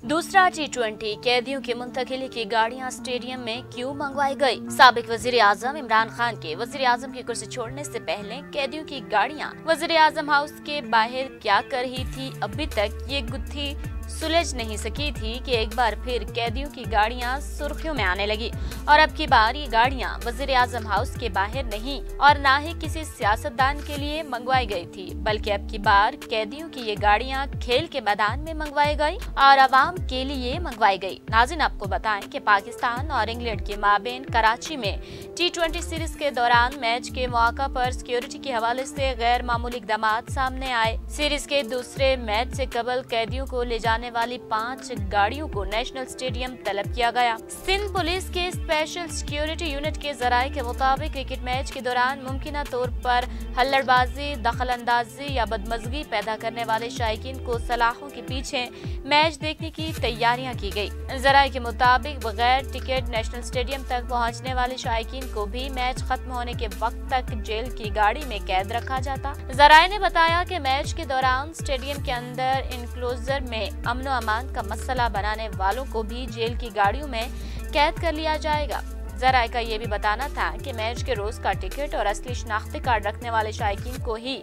दूसरा T20 कैदियों की मुंतकिली की गाड़ियां स्टेडियम में क्यों मंगवाई गई? साबिक वजीर आजम इमरान खान के वजीर आजम की कुर्सी छोड़ने से पहले कैदियों की गाड़ियां वजीर आजम हाउस के बाहर क्या कर रही थी? अभी तक ये गुत्थी सुलझ नहीं सकी थी कि एक बार फिर कैदियों की गाड़ियां सुर्खियों में आने लगी और अब की बार ये गाड़ियां वजीर आजम हाउस के बाहर नहीं और ना ही किसी सियासतदान के लिए मंगवाई गई थी, बल्कि अब की बार कैदियों की ये गाड़ियां खेल के मैदान में मंगवाई गई और आवाम के लिए मंगवाई गई। नाज़रीन, आपको बताएं कि पाकिस्तान और इंग्लैंड के माबेन कराची में T20 सीरीज के दौरान मैच के मौका पर सिक्योरिटी के हवाले से गैर मामूली इक़दामात सामने आए। सीरीज के दूसरे मैच से कबल कैदियों को ले जाने वाली 5 गाड़ियों को नेशनल स्टेडियम तलब किया गया। सिंध पुलिस के स्पेशल सिक्योरिटी यूनिट के जराये के मुताबिक क्रिकेट मैच के दौरान मुमकिन तौर पर हल्लड़बाजी, दखल अंदाजी या बदमजगी पैदा करने वाले शायकीन को सलाखों के पीछे मैच देखने की तैयारियां की गई। जराये के मुताबिक बगैर टिकट नेशनल स्टेडियम तक पहुंचने वाले शायकीन को भी मैच खत्म होने के वक्त तक जेल की गाड़ी में कैद रखा जाता। जराये ने बताया कि मैच के दौरान स्टेडियम के अंदर इनक्लोजर में अमन व अमान का मसला बनाने वालों को भी जेल की गाड़ियों में कैद कर लिया जाएगा। जराये का ये भी बताना था कि मैच के रोज का टिकट और असली शनाख्ती कार्ड रखने वाले शायकीन को ही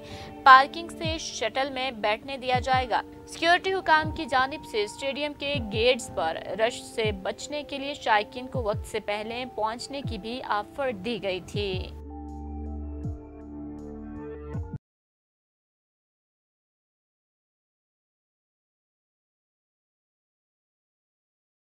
पार्किंग से शटल में बैठने दिया जाएगा। सिक्योरिटी हुकाम की जानिब से स्टेडियम के गेट्स पर रश से बचने के लिए शायकीन को वक्त से पहले पहुंचने की भी ऑफर दी गई थी।